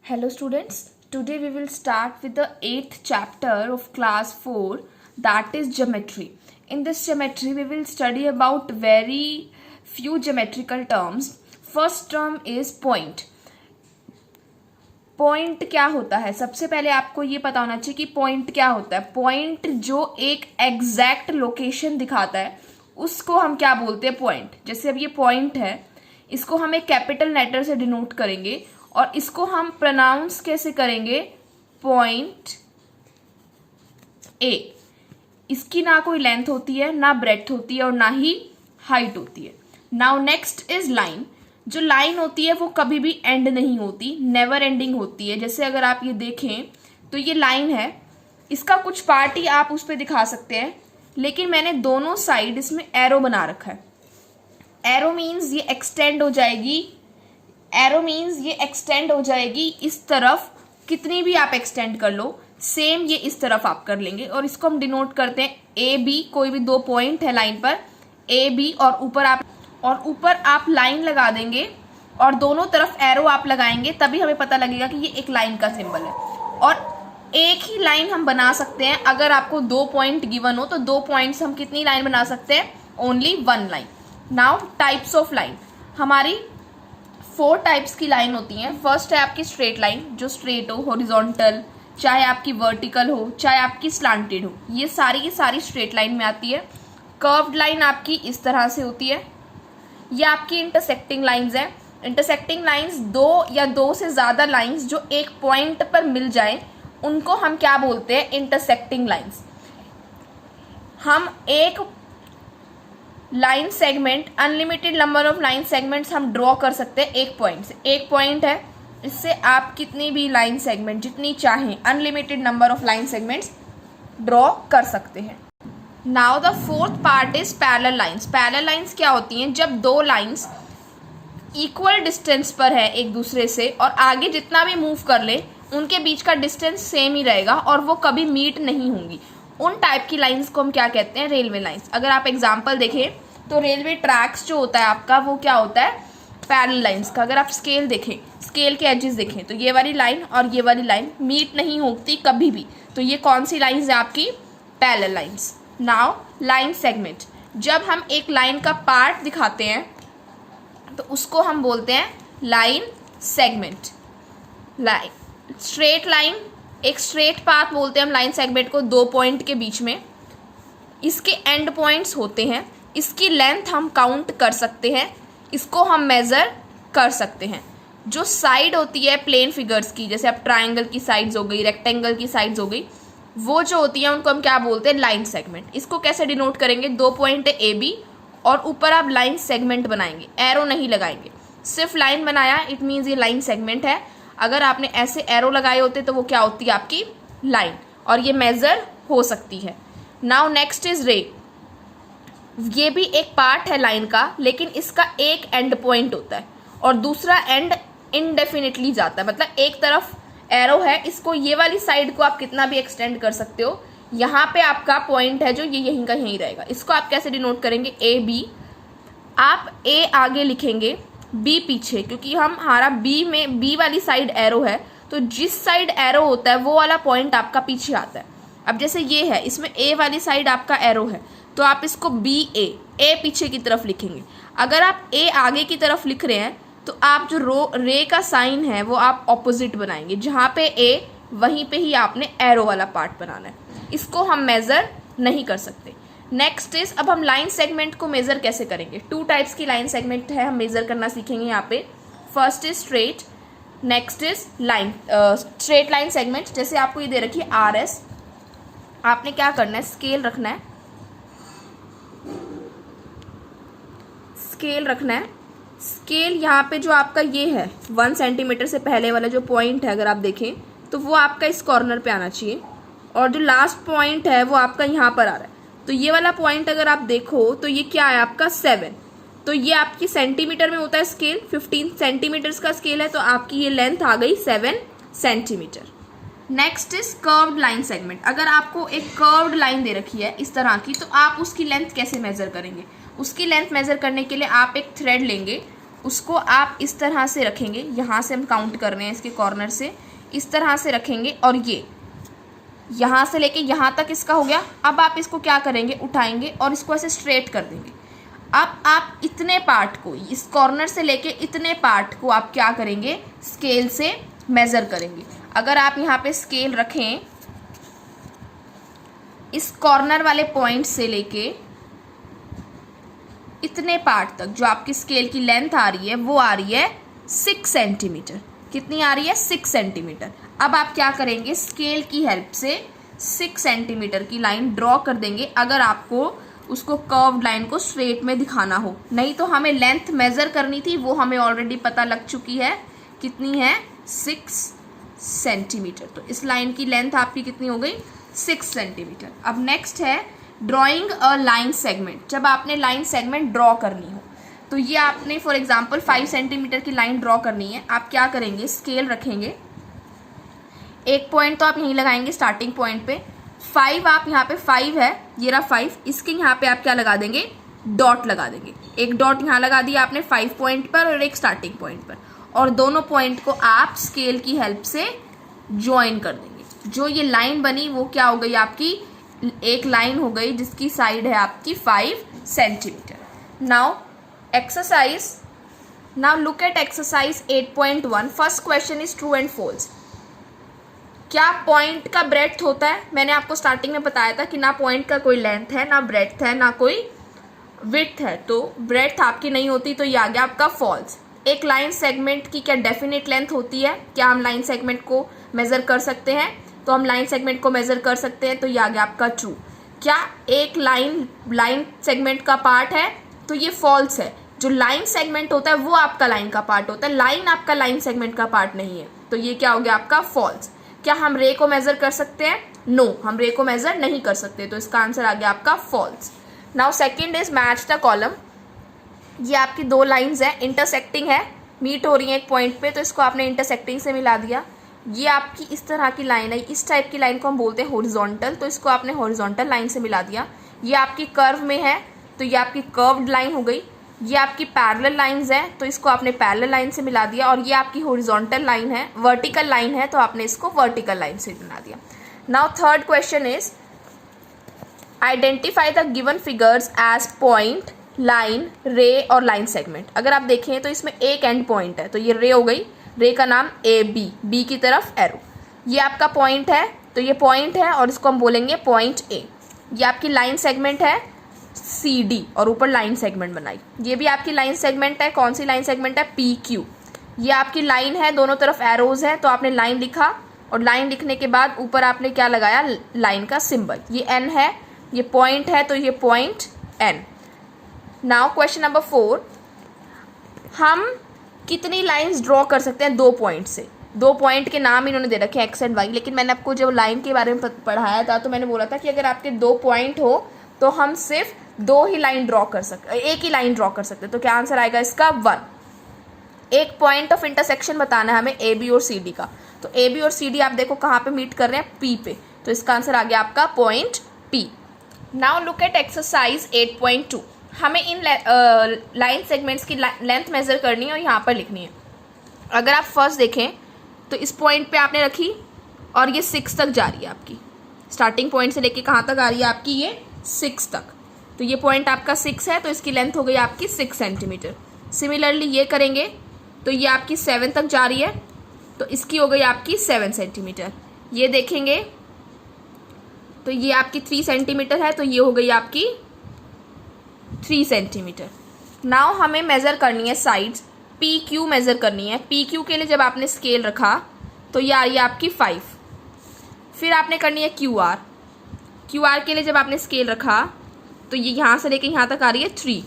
Hello students, today we will start with the 8th chapter of class 4, that is geometry. In this geometry we will study about very few geometrical terms. First term is point. Point क्या होता है? सबसे पहले आपको ये पता होना चाहिए कि पॉइंट क्या होता है. पॉइंट जो एक एग्जैक्ट लोकेशन दिखाता है उसको हम क्या बोलते हैं? पॉइंट. जैसे अब ये पॉइंट है, इसको हम एक कैपिटल लेटर से डिनोट करेंगे और इसको हम प्रोनाउंस कैसे करेंगे? Point A. इसकी ना कोई लेंथ होती है, ना ब्रेड्थ होती है और ना ही हाइट होती है. Now next is line. जो लाइन होती है वो कभी भी एंड नहीं होती, नेवर एंडिंग होती है. जैसे अगर आप ये देखें तो ये लाइन है, इसका कुछ पार्ट ही आप उस पर दिखा सकते हैं, लेकिन मैंने दोनों साइड इसमें एरो बना रखा है. एरो मीन्स ये एक्सटेंड हो जाएगी. एरो मीन्स ये एक्सटेंड हो जाएगी इस तरफ. कितनी भी आप एक्सटेंड कर लो, सेम ये इस तरफ आप कर लेंगे और इसको हम डिनोट करते हैं ए बी. कोई भी दो पॉइंट है लाइन पर, ए बी, और ऊपर आप लाइन लगा देंगे और दोनों तरफ एरो आप लगाएंगे, तभी हमें पता लगेगा कि ये एक लाइन का सिंबल है. और एक ही लाइन हम बना सकते हैं. अगर आपको दो पॉइंट गिवन हो तो दो पॉइंट्स हम कितनी लाइन बना सकते हैं? Only one line. Now types of line. हमारी 4 टाइप्स की लाइन होती हैं. फर्स्ट है आपकी स्ट्रेट लाइन, जो स्ट्रेट हो, हॉरिजॉन्टल, चाहे आपकी वर्टिकल हो, चाहे आपकी स्लांटेड हो, ये सारी स्ट्रेट लाइन में आती है. कर्व्ड लाइन आपकी इस तरह से होती है. ये आपकी इंटरसेक्टिंग लाइंस हैं. इंटरसेक्टिंग लाइंस दो या दो से ज़्यादा लाइंस जो एक पॉइंट पर मिल जाए उनको हम क्या बोलते हैं? Intersecting lines. हम एक line segment, unlimited number of line segments हम ड्रॉ कर सकते हैं एक पॉइंट से. एक पॉइंट है, इससे आप कितनी भी लाइन सेगमेंट जितनी चाहें, unlimited number of line segments draw कर सकते हैं. Now the fourth part is parallel lines. Parallel lines क्या होती हैं? जब दो लाइंस इक्वल डिस्टेंस पर है एक दूसरे से और आगे जितना भी मूव कर ले उनके बीच का डिस्टेंस सेम ही रहेगा और वो कभी मीट नहीं होंगी. उन टाइप की लाइंस को हम क्या कहते हैं? Railway lines. अगर आप एग्जांपल देखें तो रेलवे ट्रैक्स जो होता है आपका, वो क्या होता है? पैरेलल लाइंस का. अगर आप स्केल देखें, स्केल के एजेस देखें, तो ये वाली लाइन और ये वाली लाइन मीट नहीं होती कभी भी. तो ये कौन सी लाइंस है आपकी? Parallel lines. Now line segment. जब हम एक लाइन का पार्ट दिखाते हैं तो उसको हम बोलते हैं line segment. Line straight line, एक स्ट्रेट पाथ बोलते हैं हम लाइन सेगमेंट को, दो पॉइंट के बीच में. इसके एंड पॉइंट्स होते हैं. इसकी लेंथ हम काउंट कर सकते हैं, इसको हम मेज़र कर सकते हैं. जो साइड होती है प्लेन फिगर्स की, जैसे अब ट्राइंगल की साइड्स हो गई, रेक्टेंगल की साइड्स हो गई, वो जो होती है उनको हम क्या बोलते हैं? Line segment. इसको कैसे डिनोट करेंगे? दो पॉइंट है ए बी और ऊपर आप लाइन सेगमेंट बनाएंगे, एरो नहीं लगाएंगे. सिर्फ लाइन बनाया, इट मीन्स ये लाइन सेगमेंट है. अगर आपने ऐसे एरो लगाए होते तो वो क्या होती है? आपकी लाइन. और ये मेजर हो सकती है. नाउ नेक्स्ट इज रे. ये भी एक पार्ट है लाइन का, लेकिन इसका एक एंड पॉइंट होता है और दूसरा एंड इनडेफिनिटली जाता है. मतलब एक तरफ एरो है, इसको ये वाली साइड को आप कितना भी एक्सटेंड कर सकते हो. यहाँ पे आपका पॉइंट है जो ये यहीं का यहीं रहेगा. इसको आप कैसे डिनोट करेंगे? A B. आप ए आगे लिखेंगे, बी पीछे, क्योंकि हमारा बी में बी वाली साइड एरो है, तो जिस साइड एरो होता है वो वाला पॉइंट आपका पीछे आता है. अब जैसे ये है, इसमें ए वाली साइड आपका एरो है, तो आप इसको बी ए पीछे की तरफ लिखेंगे. अगर आप ए आगे की तरफ लिख रहे हैं तो आप जो रे का साइन है वो आप ऑपोजिट बनाएंगे. जहाँ पे ए, वहीं पे ही आपने एरो वाला पार्ट बनाना है. इसको हम मेज़र नहीं कर सकते. नेक्स्ट इज, अब हम लाइन सेगमेंट को मेज़र कैसे करेंगे? 2 टाइप्स की लाइन सेगमेंट है, हम मेज़र करना सीखेंगे यहाँ पे. First is straight, next is line. Straight line segment, जैसे आपको ये दे रखी है आर एस. आपने क्या करना है? स्केल रखना है. स्केल रखना है. स्केल यहाँ पे जो आपका ये है 1 सेंटीमीटर से पहले वाला जो पॉइंट है, अगर आप देखें तो वो आपका इस कॉर्नर पे आना चाहिए और जो लास्ट पॉइंट है वो आपका यहाँ पर आ रहा है. तो ये वाला पॉइंट अगर आप देखो तो ये क्या है आपका? 7. तो ये आपकी सेंटीमीटर में होता है स्केल. 15 सेंटीमीटर्स का स्केल है, तो आपकी ये लेंथ आ गई 7 centimetre. Next is curved line segment. अगर आपको एक कर्व्ड लाइन दे रखी है इस तरह की, तो आप उसकी लेंथ कैसे मेजर करेंगे? उसकी लेंथ मेजर करने के लिए आप एक थ्रेड लेंगे उसको आप इस तरह से रखेंगे, यहाँ से हम काउंट कर रहे हैं इसके कॉर्नर से, इस तरह से रखेंगे और ये यहाँ से लेके यहाँ तक इसका हो गया। अब आप इसको क्या करेंगे, उठाएंगे और इसको ऐसे स्ट्रेट कर देंगे। अब आप इतने पार्ट को, इस कॉर्नर से लेके इतने पार्ट को आप क्या करेंगे, स्केल से मेज़र करेंगे। अगर आप यहाँ पे स्केल रखें, इस कॉर्नर वाले पॉइंट से लेके इतने पार्ट तक जो आपकी स्केल की लेंथ आ रही है वो आ रही है 6 सेंटीमीटर। कितनी आ रही है, 6 सेंटीमीटर। अब आप क्या करेंगे, स्केल की हेल्प से 6 सेंटीमीटर की लाइन ड्रॉ कर देंगे, अगर आपको उसको कर्व्ड लाइन को स्ट्रेट में दिखाना हो। नहीं तो हमें लेंथ मेज़र करनी थी, वो हमें ऑलरेडी पता लग चुकी है, कितनी है, 6 सेंटीमीटर। तो इस लाइन की लेंथ आपकी कितनी हो गई, 6 सेंटीमीटर। अब नेक्स्ट है ड्रॉइंग अ लाइन सेगमेंट। जब आपने लाइन सेगमेंट ड्रॉ करनी हो, तो ये आपने फॉर एग्जांपल 5 सेंटीमीटर की लाइन ड्रॉ करनी है। आप क्या करेंगे, स्केल रखेंगे, एक पॉइंट तो आप यहीं लगाएंगे स्टार्टिंग पॉइंट पे, 5 आप यहाँ पे 5 है, ये रहा 5, इसके यहाँ पे आप क्या लगा देंगे, डॉट लगा देंगे। एक डॉट यहाँ लगा दिया आपने 5 पॉइंट पर और एक स्टार्टिंग पॉइंट पर, और दोनों पॉइंट को आप स्केल की हेल्प से ज्वाइन कर देंगे। जो ये लाइन बनी वो क्या हो गई आपकी, एक लाइन हो गई जिसकी साइड है आपकी 5 centimetre. Now exercise, now look at exercise 8.1। First question is true and false. क्या पॉइंट का ब्रेड्थ होता है? मैंने आपको स्टार्टिंग में बताया था कि ना पॉइंट का कोई लेंथ है, ना ब्रेड्थ है, ना कोई विड्थ है, तो ब्रेड्थ आपकी नहीं होती, तो ये आ गया आपका फॉल्स। एक लाइन सेगमेंट की क्या डेफिनेट लेंथ होती है? क्या हम लाइन सेगमेंट को मेजर कर सकते हैं? तो हम लाइन सेगमेंट को मेजर कर सकते हैं, तो ये आ गया आपका ट्रू। क्या एक लाइन सेगमेंट का पार्ट है? तो ये फॉल्स है। जो लाइन सेगमेंट होता है वो आपका लाइन का पार्ट होता है, लाइन आपका लाइन सेगमेंट का पार्ट नहीं है, तो ये क्या हो गया आपका फॉल्स। क्या हम रे को मेजर कर सकते हैं? नो, हम रे को मेजर नहीं कर सकते, तो इसका आंसर आ गया आपका false. Now second is match the column. ये आपकी दो लाइंस है, इंटरसेक्टिंग है, मीट हो रही है एक पॉइंट पे, तो इसको आपने इंटरसेक्टिंग से मिला दिया। ये आपकी इस तरह की लाइन है, इस टाइप की लाइन को हम बोलते हैं हॉरिजॉन्टल, तो इसको आपने हॉरिजॉन्टल लाइन से मिला दिया। ये आपकी कर्व में है, तो ये आपकी कर्व्ड लाइन हो गई। ये आपकी पैरेलल लाइंस है, तो इसको आपने पैरेलल लाइन से मिला दिया। और ये आपकी हॉरिजॉन्टल लाइन है, वर्टिकल लाइन है, तो आपने इसको वर्टिकल लाइन से मिला दिया। Now third question is identify the given figures as point, line, ray और लाइन सेगमेंट। अगर आप देखें तो इसमें एक एंड पॉइंट है, तो ये रे हो गई, रे का नाम ए बी, बी की तरफ एरो। ये आपका पॉइंट है, तो ये पॉइंट है और इसको हम बोलेंगे पॉइंट ए। ये आपकी लाइन सेगमेंट है सी डी, और ऊपर लाइन सेगमेंट बनाई। ये भी आपकी लाइन सेगमेंट है, कौन सी लाइन सेगमेंट है, पी क्यू। ये आपकी लाइन है, दोनों तरफ एरोज हैं, तो आपने लाइन लिखा, और लाइन लिखने के बाद ऊपर आपने क्या लगाया, लाइन का सिंबल। ये एन है, ये पॉइंट है, तो ये point N. Now question number 4, हम कितनी लाइंस ड्रॉ कर सकते हैं दो पॉइंट से? दो पॉइंट के नाम इन्होंने दे रखे हैं एक्स एंड वाई, लेकिन मैंने आपको जब लाइन के बारे में पढ़ाया था तो मैंने बोला था कि अगर आपके दो पॉइंट हो तो हम सिर्फ दो ही लाइन ड्रॉ कर सकते, एक ही लाइन ड्रॉ कर सकते हैं। तो क्या आंसर आएगा इसका, 1। एक पॉइंट ऑफ इंटरसेक्शन बताना है हमें ए बी और सी डी का, तो ए बी और सी डी आप देखो कहाँ पे मीट कर रहे हैं, पी पे, तो इसका आंसर आ गया आपका point P. Now look at exercise 8.2। हमें इन लाइन सेगमेंट्स की लेंथ मेजर करनी है और यहाँ पर लिखनी है। अगर आप फर्स्ट देखें तो इस पॉइंट पे आपने रखी और ये 6 तक जा रही है आपकी, स्टार्टिंग पॉइंट से लेके कहाँ तक आ रही है आपकी, ये 6 तक। तो ये पॉइंट आपका 6 है, तो इसकी लेंथ हो गई आपकी 6 सेंटीमीटर। सिमिलरली ये करेंगे तो ये आपकी 7 तक जा रही है, तो इसकी हो गई आपकी 7 सेंटीमीटर। ये देखेंगे तो ये आपकी 3 सेंटीमीटर है, तो ये हो गई आपकी 3 सेंटीमीटर। नाउ हमें मेज़र करनी है साइड्स, पी क्यू मेज़र करनी है। पी क्यू के लिए जब आपने स्केल रखा तो ये आ रही है आपकी 5। फिर आपने करनी है क्यू आर, क्यू आर के लिए जब आपने स्केल रखा तो ये यहाँ से लेके यहाँ तक आ रही है 3।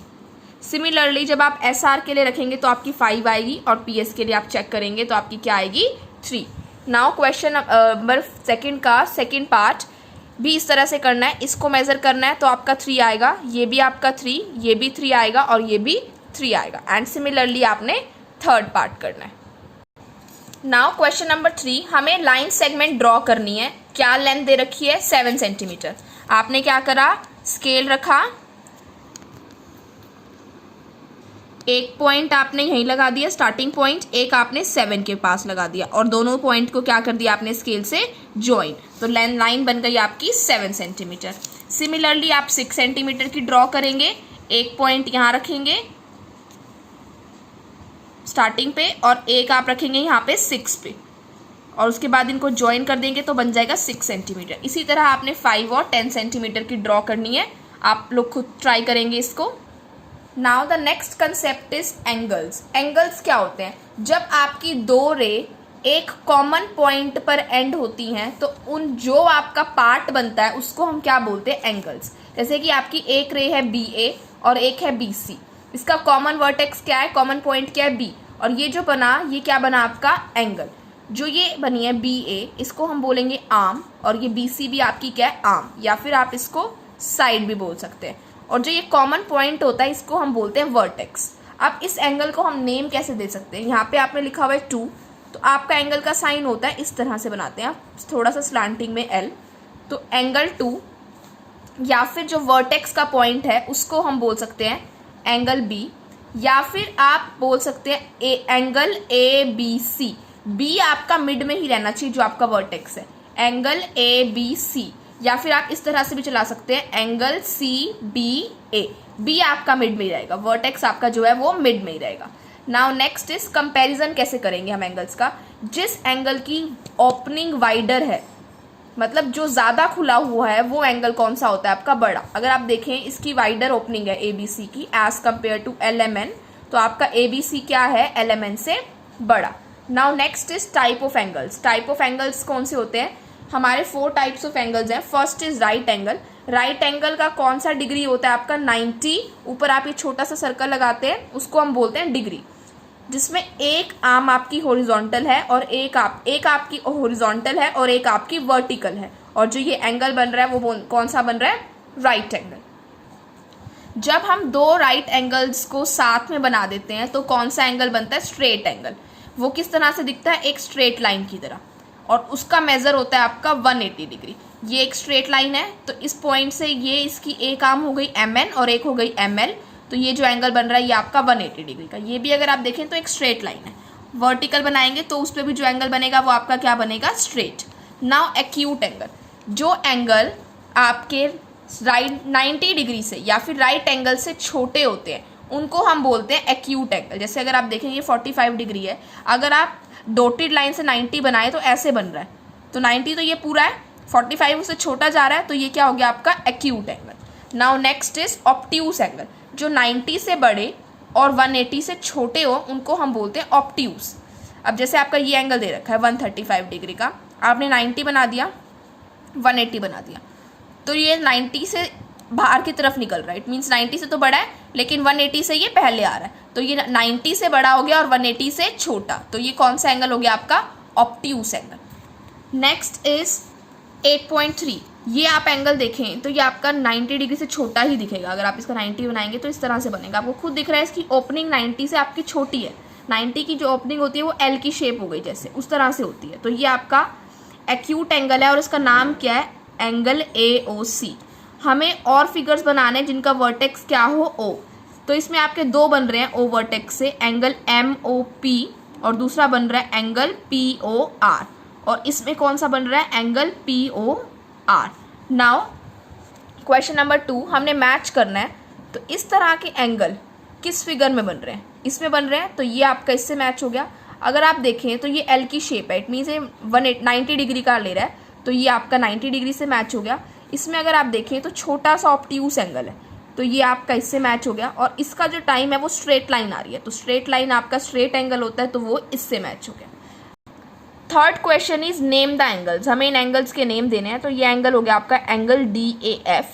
सिमिलरली जब आप एस आर के लिए रखेंगे तो आपकी 5 आएगी, और पी एस के लिए आप चेक करेंगे तो आपकी क्या आएगी, 3। नाउ क्वेश्चन नंबर सेकेंड का सेकेंड पार्ट भी इस तरह से करना है, इसको मेज़र करना है तो आपका 3 आएगा, ये भी आपका 3, ये भी 3 आएगा और ये भी 3 आएगा। एंड सिमिलरली आपने थर्ड पार्ट करना है। नाउ क्वेश्चन नंबर 3, हमें लाइन सेगमेंट ड्रॉ करनी है। क्या लेंथ दे रखी है, 7 सेंटीमीटर। आपने क्या करा, स्केल रखा एक पॉइंट आपने यहीं लगा दिया स्टार्टिंग पॉइंट, एक आपने 7 के पास लगा दिया और दोनों पॉइंट को क्या कर दिया आपने स्केल से ज्वाइन, तो लाइन बन गई आपकी 7 सेंटीमीटर। सिमिलरली आप 6 सेंटीमीटर की ड्रॉ करेंगे, एक पॉइंट यहाँ रखेंगे स्टार्टिंग पे और एक आप रखेंगे यहाँ पे 6 पे और उसके बाद इनको ज्वाइन कर देंगे तो बन जाएगा 6 सेंटीमीटर। इसी तरह आपने 5 और 10 सेंटीमीटर की ड्रॉ करनी है, आप लोग खुद ट्राई करेंगे इसको। Now the next concept is angles. Angles क्या होते हैं? जब आपकी दो रे एक कॉमन पॉइंट पर एंड होती हैं तो उन जो आपका पार्ट बनता है उसको हम क्या बोलते हैं? एंगल्स। जैसे कि आपकी एक रे है BA और एक है BC, इसका कॉमन वर्टेक्स क्या है, कॉमन पॉइंट क्या है B, और ये जो बना ये क्या बना आपका एंगल। जो ये बनी है BA इसको हम बोलेंगे आर्म और ये BC भी आपकी क्या है आर्म, या फिर आप इसको साइड भी बोल सकते हैं। और जो ये कॉमन पॉइंट होता है इसको हम बोलते हैं वर्टेक्स। अब इस एंगल को हम नेम कैसे दे सकते हैं? यहाँ पे आपने लिखा हुआ है 2, तो आपका एंगल का साइन होता है इस तरह से बनाते हैं आप, थोड़ा सा स्लैंटिंग में L, तो एंगल 2, या फिर जो वर्टेक्स का पॉइंट है उसको हम बोल सकते हैं एंगल B, या फिर आप बोल सकते हैं एंगल ABC। B आपका मिड में ही रहना चाहिए जो आपका वर्टेक्स है, एंगल ABC, या फिर आप इस तरह से भी चला सकते हैं एंगल CBA। B आपका मिड में ही रहेगा, वर्टेक्स आपका जो है वो मिड में ही रहेगा। नाउ नेक्स्ट इज कंपैरिजन कैसे करेंगे हम एंगल्स का। जिस एंगल की ओपनिंग वाइडर है, मतलब जो ज़्यादा खुला हुआ है, वो एंगल कौन सा होता है आपका? बड़ा। अगर आप देखें इसकी वाइडर ओपनिंग है ABC की एज कम्पेयर टू LMN, तो आपका ABC क्या है? LMN से बड़ा। Now next is type of angles. Type of angles कौन से होते हैं? हमारे 4 टाइप्स ऑफ एंगल्स हैं। First is right angle. Right angle का कौन सा डिग्री होता है आपका? 90। ऊपर आप ये छोटा सा सर्कल लगाते हैं उसको हम बोलते हैं डिग्री, जिसमें एक आर्म आपकी हॉरिजॉन्टल है और एक आपकी हॉरिजॉन्टल है और एक आपकी वर्टिकल है, और जो ये एंगल बन रहा है वो कौन सा बन रहा है? Right angle. जब हम दो राइट एंगल्स को साथ में बना देते हैं तो कौन सा एंगल बनता है? Straight angle. वो किस तरह से दिखता है? एक स्ट्रेट लाइन की तरह, और उसका मेजर होता है आपका 180 डिग्री। ये एक स्ट्रेट लाइन है तो इस पॉइंट से ये इसकी एक आर्म हो गई MN और एक हो गई ML, तो ये जो एंगल बन रहा है ये आपका 180 डिग्री का। ये भी अगर आप देखें तो एक स्ट्रेट लाइन है। वर्टिकल बनाएंगे तो उस पर भी जो एंगल बनेगा वो आपका क्या बनेगा? स्ट्रेट। Now acute angle. जो एंगल आपके राइट 90 डिग्री से या फिर राइट एंगल से छोटे होते हैं उनको हम बोलते हैं एक्यूट एंगल। जैसे अगर आप देखें ये 45 डिग्री है, अगर आप डॉटेड लाइन से 90 बनाए तो ऐसे बन रहा है, तो 90 तो ये पूरा है, 45 उससे छोटा जा रहा है, तो ये क्या हो गया आपका? Acute angle. Now next is obtuse angle. जो 90 से बड़े और 180 से छोटे हो उनको हम बोलते हैं ऑब्ट्यूस। अब जैसे आपका ये एंगल दे रखा है 135 डिग्री का, आपने 90 बना दिया, 180 बना दिया, तो ये 90 से बाहर की तरफ निकल रहा है। इट मीन्स 90 से तो बड़ा है लेकिन 180 से ये पहले आ रहा है, तो ये 90 से बड़ा हो गया और 180 से छोटा, तो ये कौन सा एंगल हो गया आपका? Obtuse angle. Next is 8.3। ये आप एंगल देखें तो ये आपका 90 डिग्री से छोटा ही दिखेगा। अगर आप इसका 90 बनाएंगे तो इस तरह से बनेगा, आपको खुद दिख रहा है इसकी ओपनिंग 90 से आपकी छोटी है। 90 की जो ओपनिंग होती है वो L की शेप हो गई, जैसे उस तरह से होती है, तो ये आपका एक्यूट एंगल है और इसका नाम क्या है? Angle AOC। हमें और फिगर्स बनाने हैं जिनका वर्टेक्स क्या हो? O। तो इसमें आपके दो बन रहे हैं O वर्टेक्स से, एंगल MOP और दूसरा बन रहा है एंगल POR, और इसमें कौन सा बन रहा है? Angle POR। Now question number 2, हमने मैच करना है तो इस तरह के एंगल किस फिगर में बन रहे हैं? इसमें बन रहे हैं, तो ये आपका इससे मैच हो गया। अगर आप देखें तो ये L की शेप है, इट मीन्स ये 90 डिग्री का ले रहा है, तो ये आपका 90 डिग्री से मैच हो गया। इसमें अगर आप देखें तो छोटा सा ऑब्ट्यूस एंगल है, तो ये आपका इससे मैच हो गया, और इसका जो टाइम है वो स्ट्रेट लाइन आ रही है, तो स्ट्रेट लाइन आपका स्ट्रेट एंगल होता है, तो वो इससे मैच हो गया। Third question is name the angles. हमें इन एंगल्स के नेम देने हैं, तो ये एंगल हो गया आपका एंगल DAF,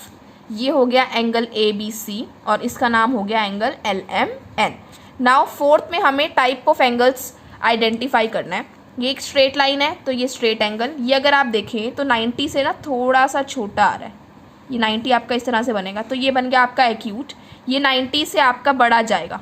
ये हो गया एंगल ABC, और इसका नाम हो गया एंगल LMN। नाउ फोर्थ में हमें टाइप ऑफ एंगल्स आइडेंटिफाई करना है। ये एक स्ट्रेट लाइन है तो ये स्ट्रेट एंगल, ये अगर आप देखें तो 90 से ना थोड़ा सा छोटा आ रहा है, ये 90 आपका इस तरह से बनेगा, तो ये बन गया आपका एक्यूट। ये 90 से आपका बड़ा जाएगा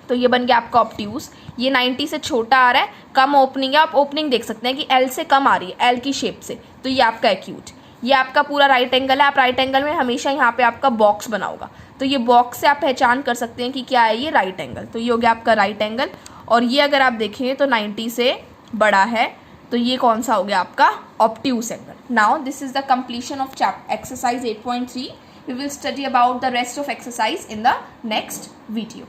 तो ये बन गया आपका ऑब्ट्यूस। ये 90 से छोटा आ रहा है, कम ओपनिंग है, आप ओपनिंग देख सकते हैं कि L से कम आ रही है, L की शेप से, तो ये आपका एक्यूट। ये आपका पूरा राइट एंगल है, आप राइट एंगल में हमेशा यहाँ पे आपका बॉक्स बना होगा, तो ये बॉक्स से आप पहचान कर सकते हैं कि क्या है ये राइट एंगल। तो ये हो गया आपका राइट एंगल, और ये अगर आप देखें तो 90 से बड़ा है, तो ये कौन सा हो गया आपका obtuse angle. Now this is the completion of exercise 8.3. We will study about the rest of exercise in the next video.